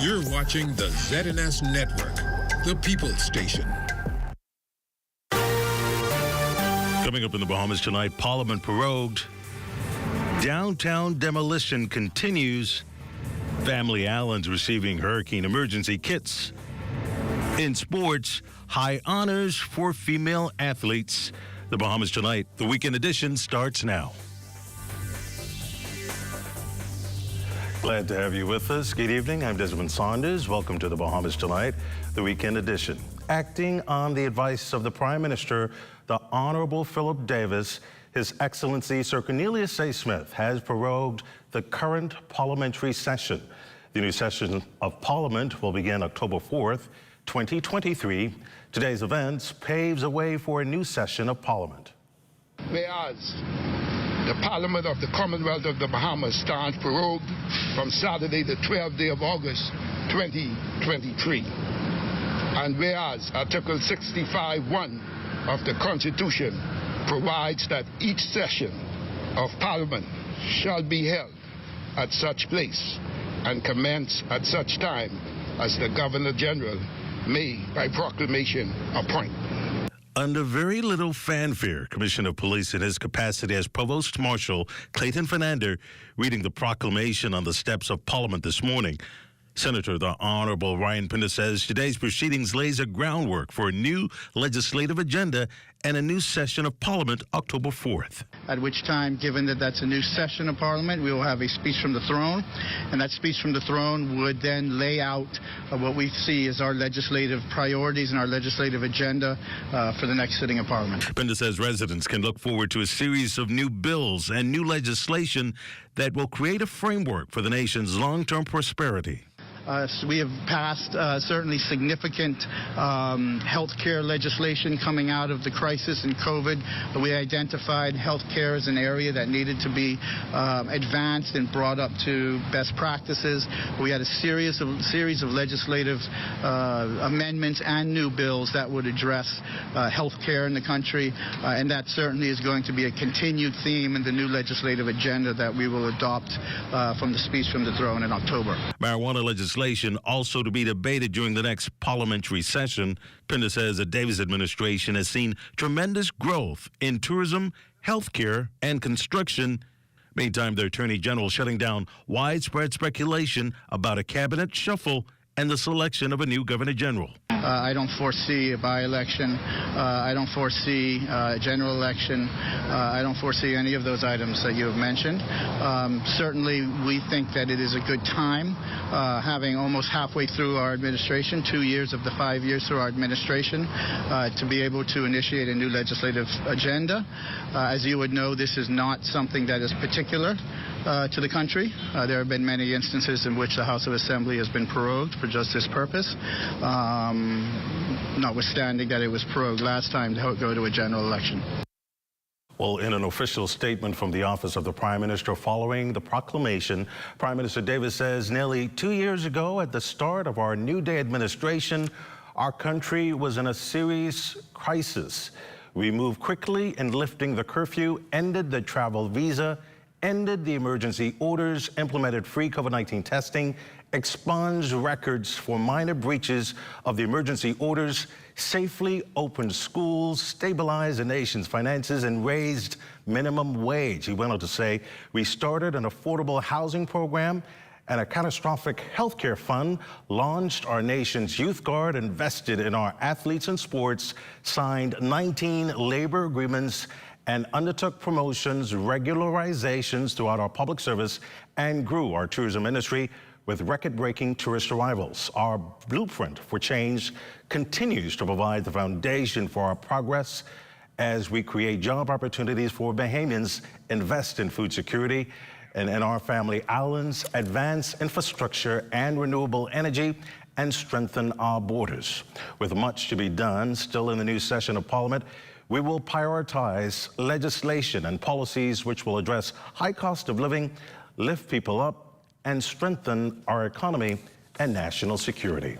You're watching the ZNS Network, the People's Station. Coming up in the Bahamas tonight, Parliament prorogued. Downtown demolition continues. Family Allen's receiving hurricane emergency kits. In sports, high honors for female athletes. The Bahamas tonight, the weekend edition starts now. Glad to have you with us. Good evening. I'm Desmond Saunders. Welcome to the Bahamas tonight, the weekend edition. Acting on the advice of the Prime Minister, the Honorable Philip Davis, His Excellency Sir Cornelius A. Smith has prorogued the current parliamentary session. The new session of Parliament will begin October 4th, 2023. Today's events paves a way for a new session of Parliament. Whereas the Parliament of the Commonwealth of the Bahamas stands prorogued from Saturday, the 12th day of August, 2023. And whereas Article 65(1) of the Constitution provides that each session of Parliament shall be held at such place and commence at such time as the Governor-General may, by proclamation, appoint. Under very little fanfare, Commissioner of Police in his capacity as Provost Marshal Clayton Fernander reading the proclamation on the steps of Parliament this morning. Senator the Honorable Ryan Pinder says today's proceedings lays a groundwork for a new legislative agenda and a new session of Parliament October 4th. At which time, given that that's a new session of Parliament, we will have a speech from the throne, and that speech from the throne would then lay out what we see as our legislative priorities and our legislative agenda for the next sitting of Parliament. Pinder says residents can look forward to a series of new bills and new legislation that will create a framework for the nation's long-term prosperity. We have passed certainly significant health care legislation coming out of the crisis in COVID. We identified health care as an area that needed to be advanced and brought up to best practices. We had a series of legislative amendments and new bills that would address health care in the country, and that certainly is going to be a continued theme in the new legislative agenda that we will adopt from the speech from the throne in October. Marijuana legislation also to be debated during the next parliamentary session. Pinder says the Davis administration has seen tremendous growth in tourism, healthcare, and construction. Meantime, the Attorney General shutting down widespread speculation about a cabinet shuffle and the selection of a new Governor General. I don't foresee a by-election. I don't foresee a general election. I don't foresee any of those items that you have mentioned. Certainly, we think that it is a good time, having almost halfway through our administration, 2 years of the 5 years through our administration, to be able to initiate a new legislative agenda. As you would know, this is not something that is particular to the country. There have been many instances in which the House of Assembly has been prorogued for just this purpose, notwithstanding that it was prorogued last time to go to a general election. Well, in an official statement from the Office of the Prime Minister following the proclamation, Prime Minister Davis says nearly 2 years ago at the start of our New Day administration, our country was in a serious crisis. We moved quickly in lifting the curfew, ended the travel visa, ended the emergency orders, implemented free COVID-19 testing, expunged records for minor breaches of the emergency orders, safely opened schools, stabilized the nation's finances, and raised minimum wage. He went on to say, we started an affordable housing program and a catastrophic healthcare fund, launched our nation's Youth Guard, invested in our athletes and sports, signed 19 labor agreements, and undertook promotions, regularizations throughout our public service, and grew our tourism industry with record-breaking tourist arrivals. Our blueprint for change continues to provide the foundation for our progress as we create job opportunities for Bahamians, invest in food security, and in our family Allens, advance infrastructure and renewable energy, and strengthen our borders. With much to be done still in the new session of Parliament, we will prioritize legislation and policies which will address high cost of living, lift people up, and strengthen our economy and national security.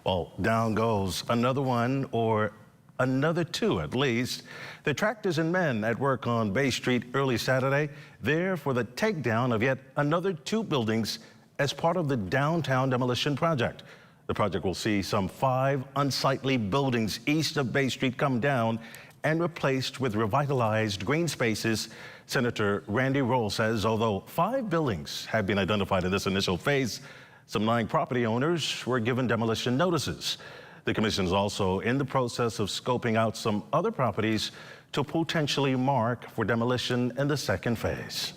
Well, down goes another one, or another two at least. The tractors and men at work on Bay Street early Saturday, there for the takedown of yet another two buildings as part of the downtown demolition project. The project will see some 5 unsightly buildings east of Bay Street come down and replaced with revitalized green spaces. Senator Randy Roll says although 5 buildings have been identified in this initial phase, some 9 property owners were given demolition notices. The commission is also in the process of scoping out some other properties to potentially mark for demolition in the second phase.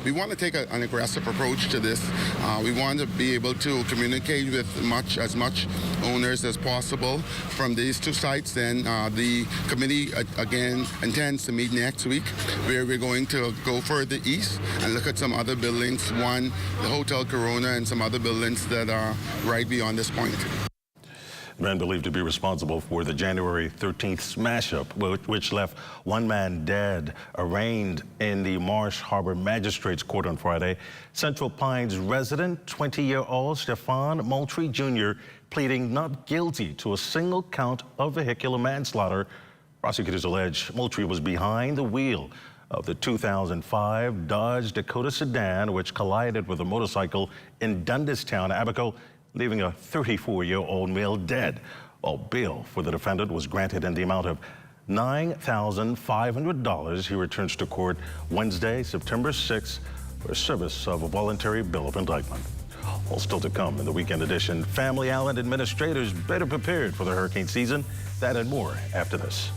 We want to take an aggressive approach to this. We want to be able to communicate with as much owners as possible from these 2 sites. Then the committee again intends to meet next week, where we're going to go further east and look at some other buildings. One, the Hotel Corona, and some other buildings that are right beyond this point. Men believed to be responsible for the January 13th smash-up, which left 1 man dead, arraigned in the Marsh Harbor Magistrates Court on Friday. Central Pines resident, 20-year-old Stefan Moultrie Jr., pleading not guilty to a single count of vehicular manslaughter. Prosecutors allege Moultrie was behind the wheel of the 2005 Dodge Dakota sedan, which collided with a motorcycle in Dundastown, Abaco, leaving a 34-year-old male dead. While bail for the defendant was granted in the amount of $9,500. He returns to court Wednesday, September 6th, for service of a voluntary bill of indictment. All still to come in the weekend edition. Family Island administrators better prepared for the hurricane season. That and more after this.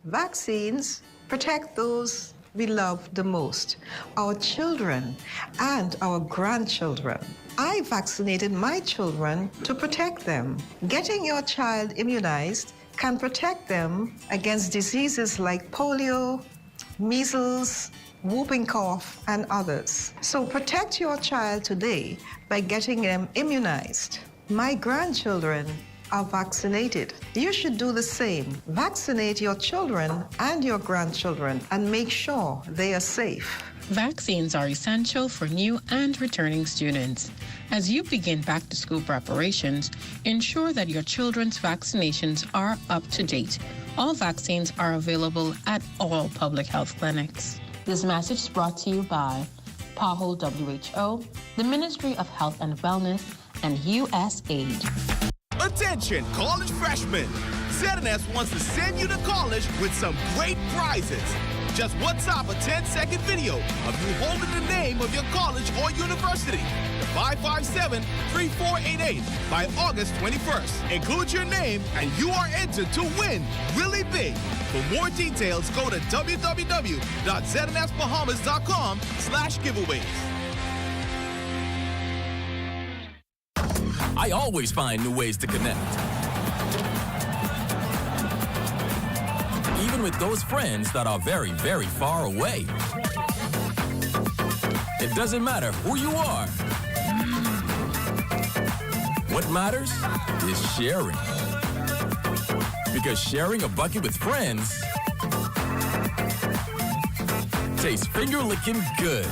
Vaccines protect those we love the most, our children and our grandchildren. I vaccinated my children to protect them. Getting your child immunized can protect them against diseases like polio, measles, whooping cough, and others. So protect your child today by getting them immunized. My grandchildren are vaccinated. You should do the same. Vaccinate your children and your grandchildren and make sure they are safe. Vaccines are essential for new and returning students. As you begin back-to-school preparations, ensure that your children's vaccinations are up to date. All vaccines are available at all public health clinics. This message is brought to you by PAHO WHO, the Ministry of Health and Wellness, and USAID. Attention, college freshmen! ZNS wants to send you to college with some great prizes. Just WhatsApp a 10-second video of you holding the name of your college or university to 557-3488 by August 21st. Include your name and you are entered to win really big. For more details, go to www.znfbahamas.com/giveaways. I always find new ways to connect. Even with those friends that are very, very far away. It doesn't matter who you are. What matters is sharing. Because sharing a bucket with friends tastes finger-licking good.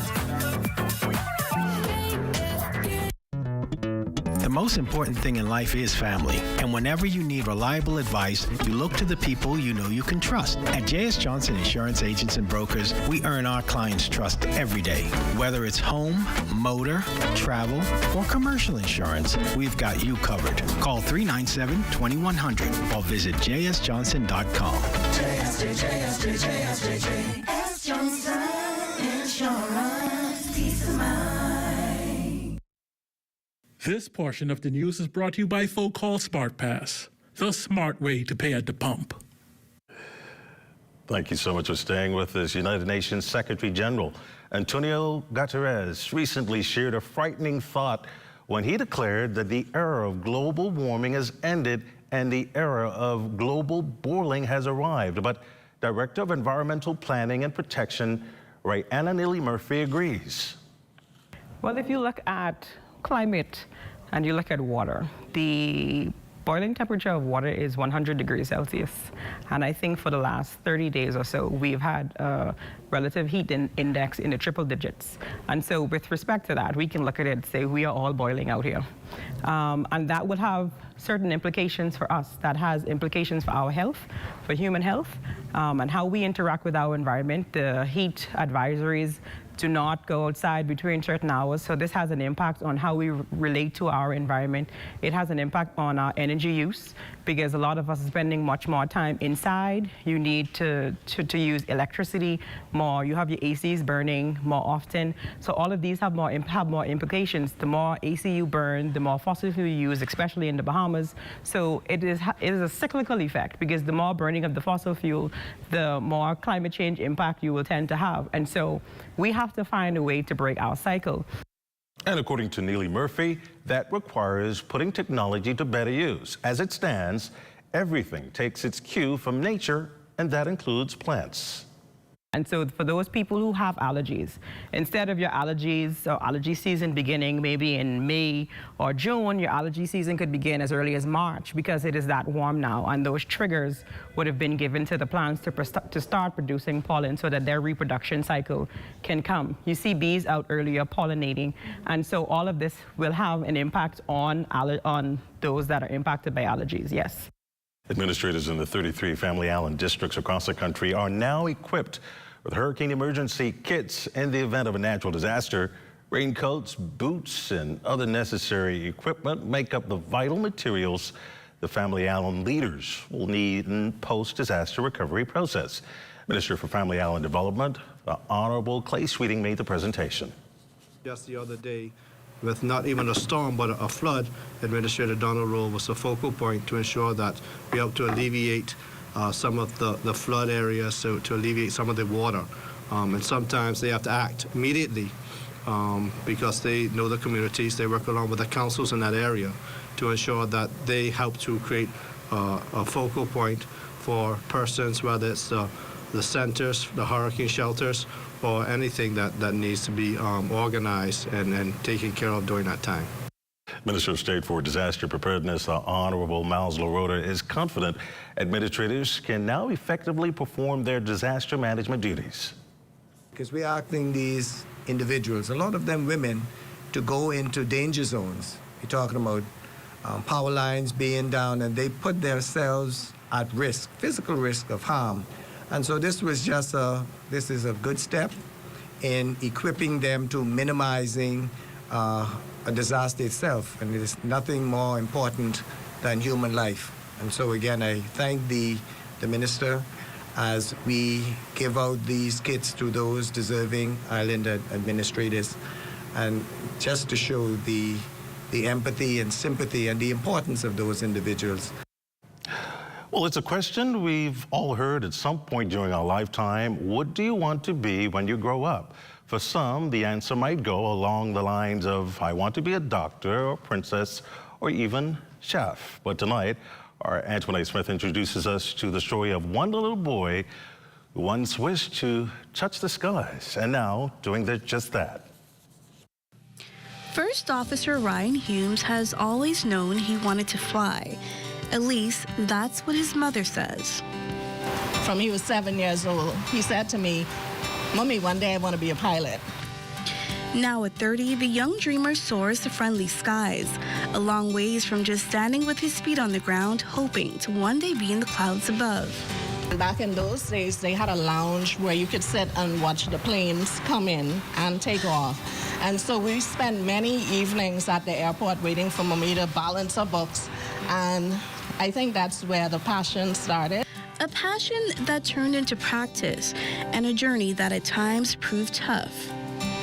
The most important thing in life is family, and whenever you need reliable advice, you look to the people you know you can trust. At J.S. Johnson Insurance Agents and Brokers, we earn our clients' trust every day. Whether it's home, motor, travel, or commercial insurance, we've got you covered. Call 397-2100 or visit jsjohnson.com. JS Johnson Insurance, peace of mind. This portion of the news is brought to you by Focall SmartPass, the smart way to pay at the pump. Thank you so much for staying with us. United Nations Secretary General Antonio Guterres recently shared a frightening thought when he declared that the era of global warming has ended and the era of global boiling has arrived. But Director of Environmental Planning and Protection Right, Anna Neely Murphy agrees. Well, if you look at climate and you look at water, the boiling temperature of water is 100 degrees Celsius. And I think for the last 30 days or so, we've had a relative heat index in the triple digits. And so with respect to that, we can look at it and say we are all boiling out here. And that will have certain implications for us. That has implications for our health, for human health, and how we interact with our environment. The heat advisories do not go outside between certain hours, so this has an impact on how we relate to our environment. It has an impact on our energy use, because a lot of us are spending much more time inside. You need to use electricity more. You have your ACs burning more often. So all of these have more implications. The more AC you burn, the more fossil fuel you use, especially in the Bahamas. So it is a cyclical effect, because the more burning of the fossil fuel, the more climate change impact you will tend to have. And so we have to find a way to break our cycle. And according to Neely Murphy, that requires putting technology to better use. As it stands, everything takes its cue from nature, and that includes plants. And so for those people who have allergies, instead of your allergies or allergy season beginning maybe in May or June, your allergy season could begin as early as March, because it is that warm now. And those triggers would have been given to the plants to start producing pollen so that their reproduction cycle can come. You see bees out earlier pollinating. And so all of this will have an impact on those that are impacted by allergies, yes. Administrators in the 33 Family Island districts across the country are now equipped with hurricane emergency kits in the event of a natural disaster. Raincoats, boots, and other necessary equipment make up the vital materials the Family Island leaders will need in post-disaster recovery process. Minister for Family Island Development, the Honorable Clay Sweeting, made the presentation. Just the other day, with not even a storm but a flood, Administrator Donald Rowe was a focal point to ensure that we help to alleviate some of the flood areas, so to alleviate some of the water. And sometimes they have to act immediately because they know the communities. They work along with the councils in that area to ensure that they help to create a focal point for persons, whether it's the centers, the hurricane shelters, or anything that needs to be organized and taken care of during that time. Minister of State for Disaster Preparedness, the Honorable Miles LaRota, is confident administrators can now effectively perform their disaster management duties. Because we're asking these individuals, a lot of them women, to go into danger zones. We're talking about power lines being down, and they put themselves at risk, physical risk of harm. And so this is a good step in equipping them to minimizing a disaster itself. And it is nothing more important than human life. And so again, I thank the minister as we give out these kits to those deserving island administrators, and just to show the empathy and sympathy and the importance of those individuals. Well, it's a question we've all heard at some point during our lifetime. What do you want to be when you grow up? For some, the answer might go along the lines of, I want to be a doctor or princess or even chef. But tonight, our Antoinette Smith introduces us to the story of one little boy who once wished to touch the skies and now doing just that. First Officer Ryan Humes has always known he wanted to fly. At least, that's what his mother says. From he was 7 years old, he said to me, "Mommy, one day I want to be a pilot." Now at 30, the young dreamer soars to friendly skies, a long ways from just standing with his feet on the ground, hoping to one day be in the clouds above. Back in those days, they had a lounge where you could sit and watch the planes come in and take off. And so we spent many evenings at the airport waiting for Mommy to balance her books. And I think that's where the passion started. A passion that turned into practice, and a journey that at times proved tough.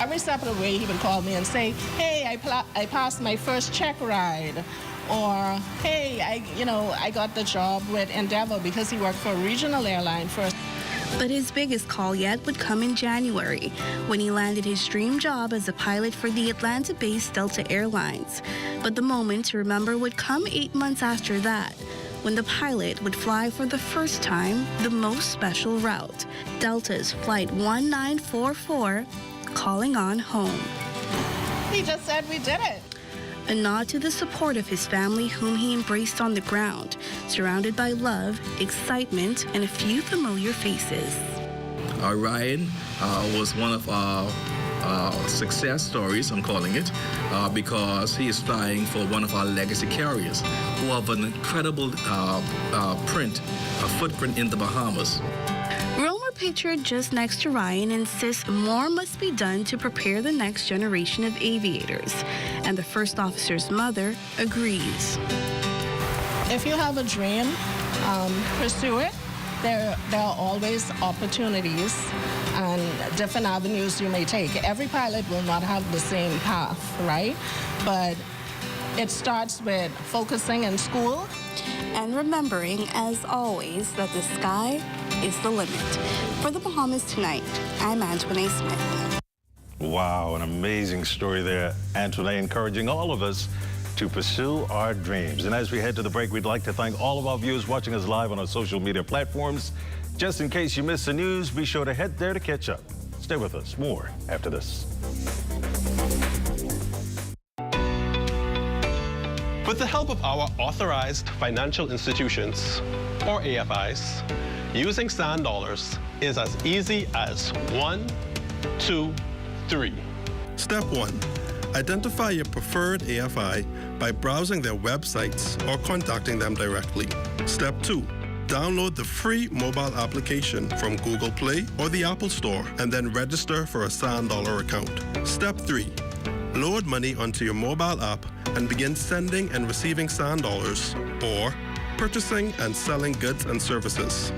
Every step of the way, he would call me and say, "Hey, I passed my first check ride," or "Hey, I got the job with Endeavor," because he worked for a regional airline first. But his biggest call yet would come in January, when he landed his dream job as a pilot for the Atlanta-based Delta Airlines. But the moment to remember would come 8 months after that, when the pilot would fly for the first time the most special route, Delta's Flight 1944, calling on home. He just said we did it. A nod to the support of his family, whom he embraced on the ground, surrounded by love, excitement, and a few familiar faces. Ryan was one of our success stories, I'm calling it, because he is flying for one of our legacy carriers who have an incredible footprint in the Bahamas. Romer, pictured just next to Ryan, insists more must be done to prepare the next generation of aviators, and the first officer's mother agrees. If you have a dream, pursue it. There are always opportunities and different avenues you may take. Every pilot will not have the same path, right? But it starts with focusing in school. And remembering, as always, that the sky is the limit. For the Bahamas Tonight, I'm Antoinette Smith. Wow, an amazing story there, Antoinette, encouraging all of us to pursue our dreams. And as we head to the break, we'd like to thank all of our viewers watching us live on our social media platforms. Just in case you missed the news, be sure to head there to catch up. Stay with us. More after this. With the help of our authorized financial institutions, or AFIs, using sand dollars is as easy as 1, 2, 3. Step 1. Identify your preferred AFI by browsing their websites or contacting them directly. Step 2. Download the free mobile application from Google Play or the Apple Store and then register for a Sand Dollar account. Step 3. Load money onto your mobile app and begin sending and receiving sand dollars or purchasing and selling goods and services.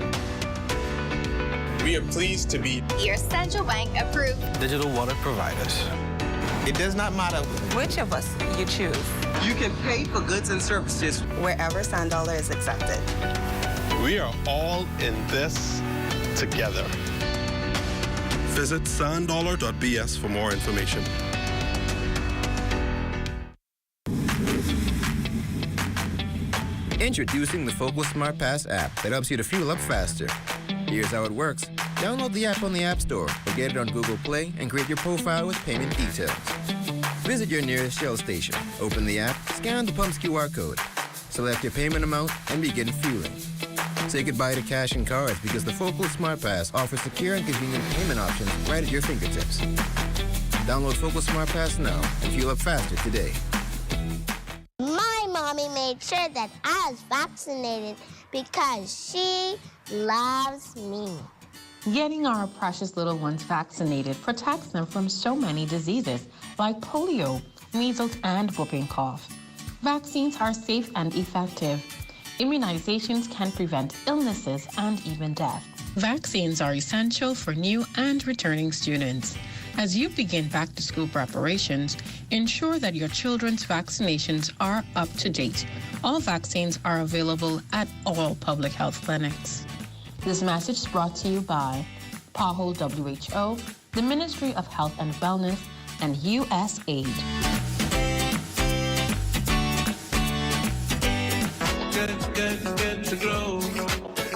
We are pleased to be your Central Bank approved digital wallet providers. It does not matter which of us you choose. You can pay for goods and services wherever Sand Dollar is accepted. We are all in this together. Visit sanddollar.bs for more information. Introducing the Focal Smart Pass app that helps you to fuel up faster. Here's how it works. Download the app on the App Store or get it on Google Play and create your profile with payment details. Visit your nearest Shell station. Open the app, scan the pump's QR code, select your payment amount, and begin fueling. Say goodbye to cash and cards because the Focal Smart Pass offers secure and convenient payment options right at your fingertips. Download Focal Smart Pass now and fuel up faster today. My mommy made sure that I was vaccinated because she loves me. Getting our precious little ones vaccinated protects them from so many diseases like polio, measles, and whooping cough. Vaccines are safe and effective. Immunizations can prevent illnesses and even death. Vaccines are essential for new and returning students. As you begin back-to-school preparations, ensure that your children's vaccinations are up to date. All vaccines are available at all public health clinics. This message is brought to you by PAHO WHO, the Ministry of Health and Wellness, and USAID. Good to grow,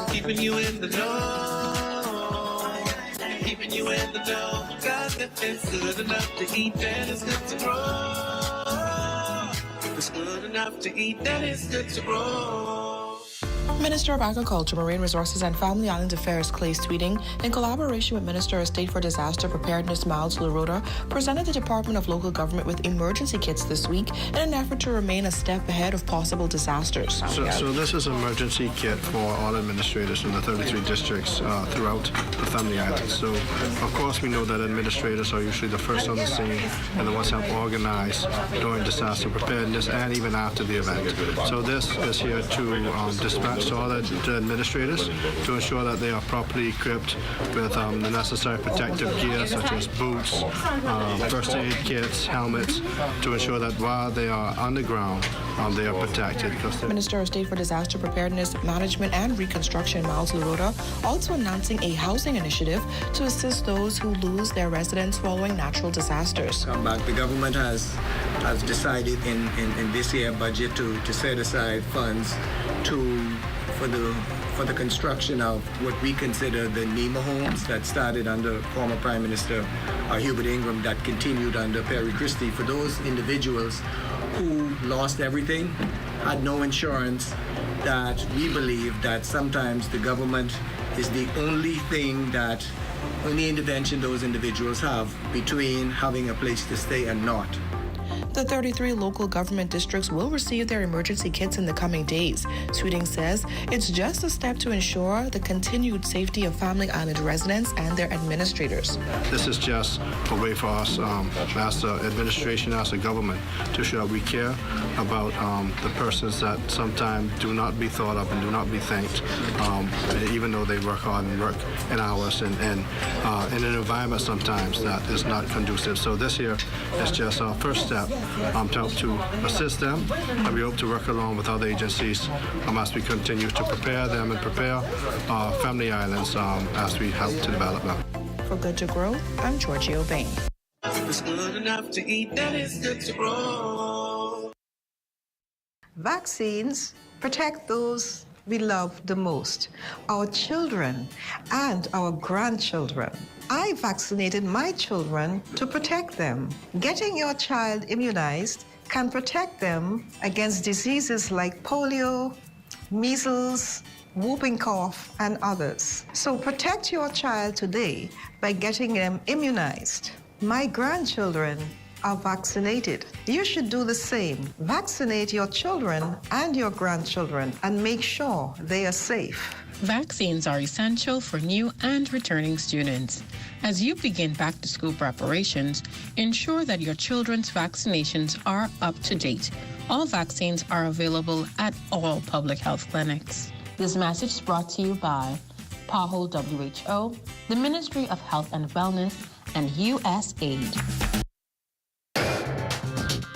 keeping you in the know, keeping you in the know. God, it's good enough to eat, then it's good to grow. If it's good enough to eat, then it's good to grow. Minister of Agriculture, Marine Resources and Family Island Affairs Clay Sweeting, in collaboration with Minister of State for Disaster Preparedness Miles Lurota, presented the Department of Local Government with emergency kits this week in an effort to remain a step ahead of possible disasters. So this is an emergency kit for all administrators from the 33 districts throughout the Family Islands. So, of course, we know that administrators are usually the first on the scene and the ones help organize during disaster preparedness and even after the event. So this is here to dispatch all the administrators to ensure that they are properly equipped with the necessary protective gear such as boots, first aid kits, helmets, to ensure that while they are on the ground, they are protected. Minister of State for Disaster Preparedness, Management and Reconstruction, Miles Lurota, also announcing a housing initiative to assist those who lose their residence following natural disasters. Come back. The government has decided in this year budget to set aside funds for the construction of what we consider the NEMA homes that started under former Prime Minister Hubert Ingraham, that continued under Perry Christie, for those individuals who lost everything, had no insurance, that we believe that sometimes the government is the only intervention those individuals have between having a place to stay and not. The 33 local government districts will receive their emergency kits in the coming days. Sweeting says it's just a step to ensure the continued safety of Family Island residents and their administrators. This is just a way for us as the administration, as the government, to show we care about the persons that sometimes do not be thought of and do not be thanked, even though they work hard and work in hours and in an environment sometimes that is not conducive. So this here is just our first step to help to assist them, and we hope to work along with other agencies as we continue to prepare them and prepare Family Islands as we help to develop them. For Good to Grow, I'm Georgio Bain. If it's good enough to eat, then it's good to grow. Vaccines protect those we love the most, our children and our grandchildren. I vaccinated my children to protect them. Getting your child immunized can protect them against diseases like polio, measles, whooping cough, and others. So protect your child today by getting them immunized. My grandchildren are vaccinated. You should do the same. Vaccinate your children and your grandchildren and make sure they are safe. Vaccines are essential for new and returning students. As you begin back-to-school preparations, ensure that your children's vaccinations are up to date. All vaccines are available at all public health clinics. This message is brought to you by PAHO WHO, the Ministry of Health and Wellness, and USAID.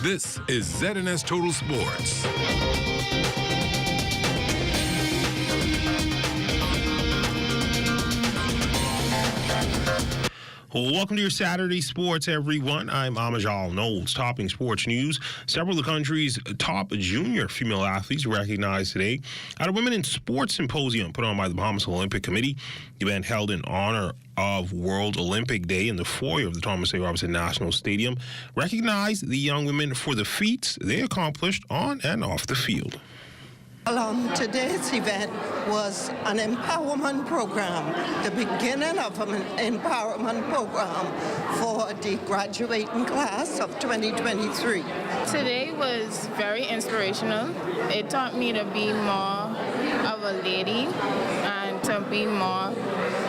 This is ZNS Total Sports. Welcome to your Saturday Sports, everyone. I'm Amajal Knowles. Topping sports news. Several of the country's top junior female athletes recognized today at a Women in Sports Symposium put on by the Bahamas Olympic Committee. The event held in honor of World Olympic Day in the foyer of the Thomas A. Robinson National Stadium recognized the young women for the feats they accomplished on and off the field. Today's event was an empowerment program, the beginning of an empowerment program for the graduating class of 2023. Today was very inspirational. It taught me to be more of a lady and to be more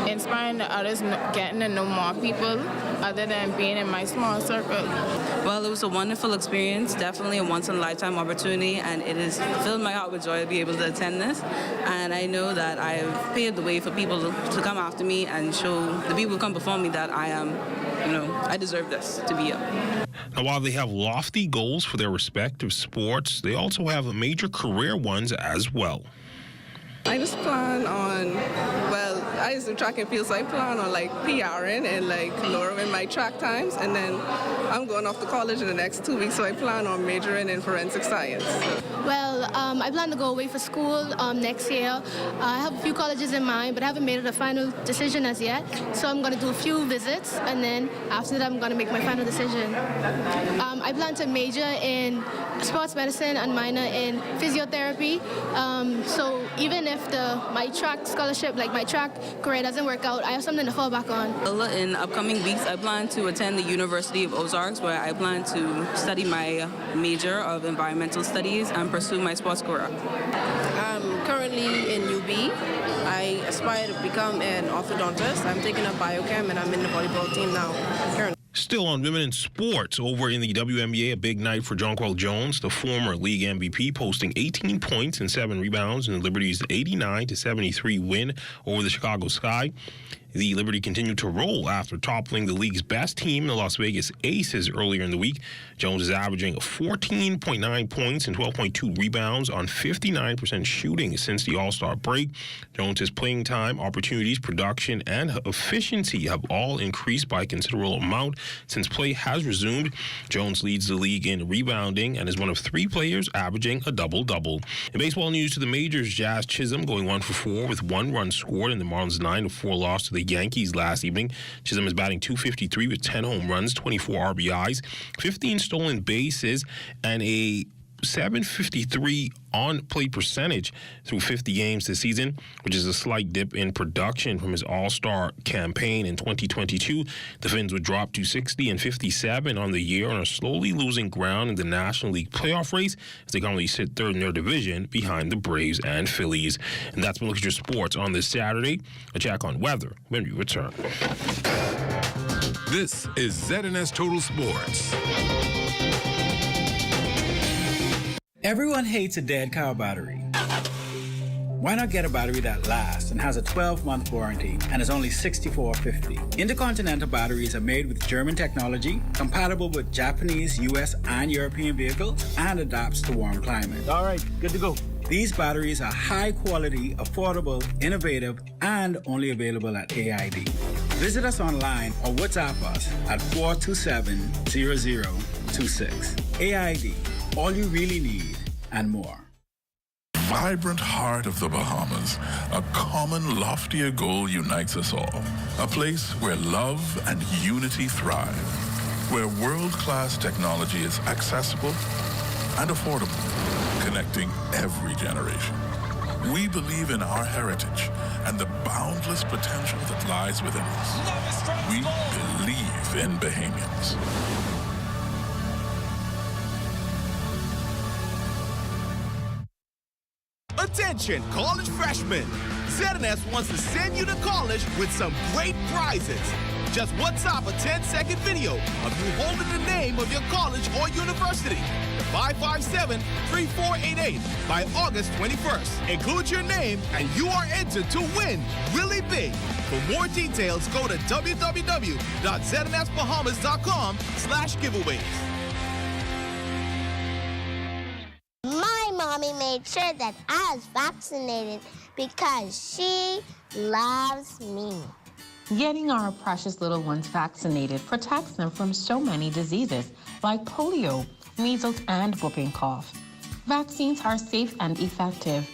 inspiring to others, getting to know more people other than being in my small circle. Well, it was a wonderful experience, definitely a once-in-a-lifetime opportunity, and it has filled my heart with joy to be able to attend this. And I know that I have paved the way for people to come after me and show the people who come before me that I am, I deserve this to be here. Now, while they have lofty goals for their respective sports, they also have major career ones as well. I just plan on, I used to track and field, so I plan on PRing and lowering my track times, and then I'm going off to college in the next 2 weeks, so I plan on majoring in forensic science. Well, I plan to go away for school next year. I have a few colleges in mind, but I haven't made it a final decision as yet, so I'm going to do a few visits, and then after that I'm going to make my final decision. I plan to major in sports medicine and minor in physiotherapy, so even if my track scholarship, my track career doesn't work out, I have something to fall back on. In upcoming weeks, I plan to attend the University of Ozarks, where I plan to study my major of environmental studies and pursue my sports career. I'm currently in UB. I aspire to become an orthodontist. I'm taking up biochem and I'm in the volleyball team now. Currently. Still on women in sports, over in the WNBA, a big night for Jonquel Jones, the former league MVP, posting 18 points and 7 rebounds in the Liberty's 89-73 win over the Chicago Sky. The Liberty continued to roll after toppling the league's best team, the Las Vegas Aces, earlier in the week. Jones is averaging 14.9 points and 12.2 rebounds on 59% shooting since the All-Star break. Jones' playing time, opportunities, production, and efficiency have all increased by a considerable amount since play has resumed. Jones leads the league in rebounding and is one of 3 players averaging a double-double. In baseball news to the majors, Jazz Chisholm going 1 for 4 with 1 run scored in the Marlins' 9-4 loss to the Yankees last evening. Chisholm is batting .253 with 10 home runs, 24 RBIs, 15 stolen bases, and a .753 on-play percentage through 50 games this season, which is a slight dip in production from his All-Star campaign in 2022. The Finns would drop to 60 and 57 on the year and are slowly losing ground in the National League playoff race as they currently sit third in their division behind the Braves and Phillies. And that's been Look at Your Sports on this Saturday. A check on weather when we return. This is ZNS Total Sports. Everyone hates a dead car battery. Why not get a battery that lasts and has a 12-month warranty and is only $64.50? Intercontinental batteries are made with German technology, compatible with Japanese, US, and European vehicles, and adapts to warm climates. All right, good to go. These batteries are high quality, affordable, innovative, and only available at AID. Visit us online or WhatsApp us at 427-0026. AID, all you really need and more. Vibrant heart of the Bahamas, a common loftier goal unites us all. A place where love and unity thrive, where world-class technology is accessible and affordable, connecting every generation. We believe in our heritage and the boundless potential that lies within us. We believe in Bahamians. Attention, college freshmen! ZNS wants to send you to college with some great prizes. Just WhatsApp a 10-second video of you holding the name of your college or university to 557-3488 by August 21st. Include your name and you are entered to win really big. For more details, go to www.znsbahamas.com/giveaways. My mommy made sure that I was vaccinated because she loves me. Getting our precious little ones vaccinated protects them from so many diseases like polio, measles, and whooping cough. Vaccines are safe and effective.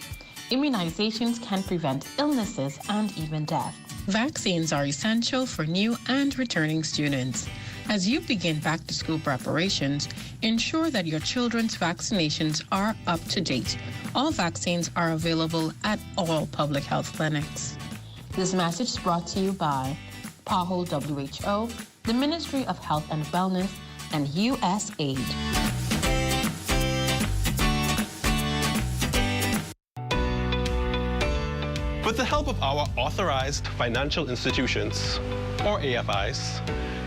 Immunizations can prevent illnesses and even death. Vaccines are essential for new and returning students. As you begin back-to-school preparations, ensure that your children's vaccinations are up to date. All vaccines are available at all public health clinics. This message is brought to you by PAHO WHO, the Ministry of Health and Wellness, and USAID. With the help of our authorized financial institutions, or AFIs,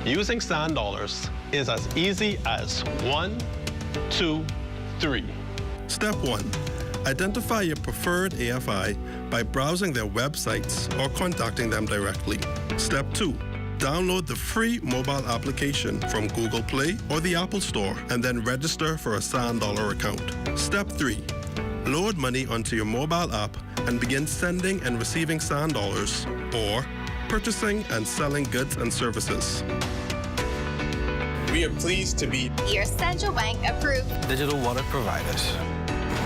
using sand dollars is as easy as 1, 2, 3. Step 1. Identify your preferred AFI by browsing their websites or contacting them directly. Step 2. Download the free mobile application from Google Play or the Apple Store and then register for a sand dollar account. Step 3. Load money onto your mobile app and begin sending and receiving sand dollars or purchasing and selling goods and services. We are pleased to be your Central Bank approved digital wallet providers.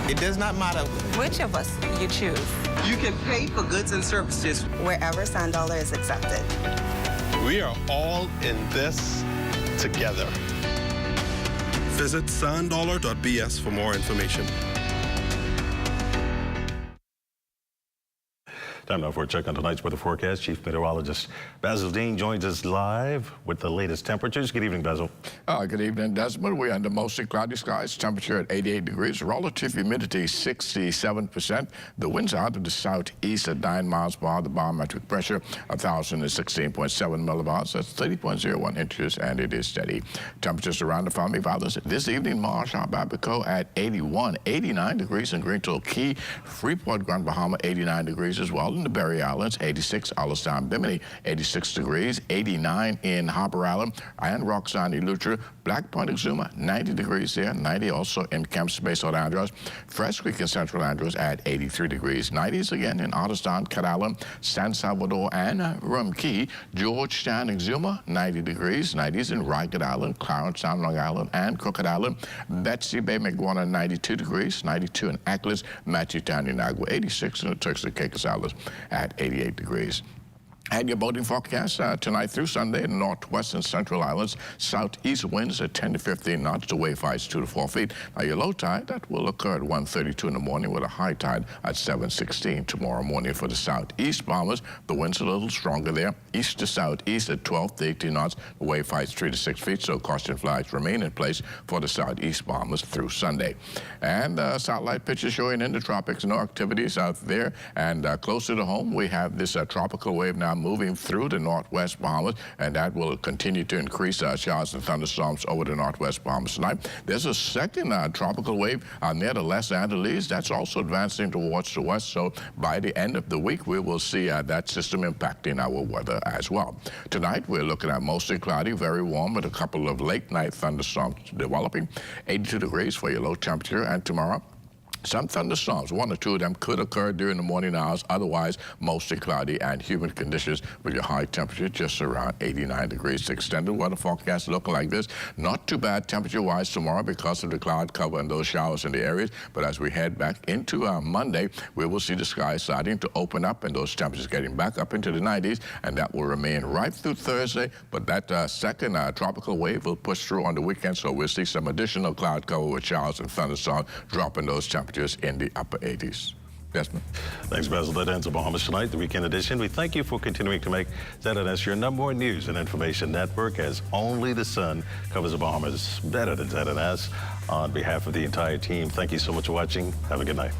It does not matter which of us you choose. You can pay for goods and services wherever sand dollar is accepted. We are all in this together. Visit sanddollar.bs for more information. Time now for a check on tonight's weather forecast. Chief Meteorologist Basil Dean joins us live with the latest temperatures. Good evening, Basil. Good evening, Desmond. We're under mostly cloudy skies. Temperature at 88 degrees. Relative humidity 67%. The winds out of the southeast at 9 miles per hour. The barometric pressure 1,016.7 millibars. That's 30.01 inches, and it is steady. Temperatures around the Family Valleys this evening. Marshall, Babico at 81, 89 degrees in Greenville Key, Freeport, Grand Bahama 89 degrees as well. In the Berry Islands, 86, Allenstown, Bimini, 86 degrees, 89 in Harper Island, and Roxanne, Eleuthera, Black Point, Exuma, 90 degrees there, 90 also in Kemps Bay, South Andros, Fresh Creek in Central Andros at 83 degrees, 90s again in Otterstown, Cat Island, San Salvador, and Rum Key, Georgetown, Exuma, 90 degrees, 90s in Ragged Island, Clarence Sound, Long Island, and Crooked Island, Betsy Bay, McGuana, 92 degrees, 92 in Ackles, Matthewtown, Inagua, 86 in the Turks and Caicos Islands at 88 degrees. And your boating forecast tonight through Sunday in northwest and central islands. Southeast winds at 10 to 15 knots. The wave heights 2 to 4 feet. Now your low tide, that will occur at 1:32 in the morning with a high tide at 7:16 tomorrow morning for the southeast Bahamas. The winds a little stronger there. East to southeast at 12 to 18 knots. The wave heights 3 to 6 feet. So caution flags remain in place for the southeast Bahamas through Sunday. And satellite pictures showing in the tropics. No activities out there. And closer to home, we have this tropical wave now moving through the northwest Bahamas, and that will continue to increase showers and thunderstorms over the northwest Bahamas tonight. There's a second tropical wave near the Los Angeles that's also advancing towards the west, so by the end of the week we will see that system impacting our weather as well. Tonight we're looking at mostly cloudy, very warm with a couple of late night thunderstorms developing. 82 degrees for your low temperature, and tomorrow some thunderstorms, 1 or 2 of them could occur during the morning hours. Otherwise, mostly cloudy and humid conditions with your high temperature just around 89 degrees. The extended weather forecast looking like this. Not too bad temperature-wise tomorrow because of the cloud cover and those showers in the areas. But as we head back into Monday, we will see the sky starting to open up and those temperatures getting back up into the 90s. And that will remain right through Thursday. But that second tropical wave will push through on the weekend. So we'll see some additional cloud cover with showers and thunderstorms, dropping those temperatures in the upper 80s. Desmond. Thanks, Basil. That ends the Bahamas Tonight, the weekend edition. We thank you for continuing to make ZNS your number one news and information network, as only the sun covers the Bahamas better than ZNS. On behalf of the entire team, thank you so much for watching. Have a good night.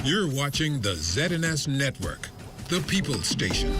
You're watching the ZNS Network, the People's Station.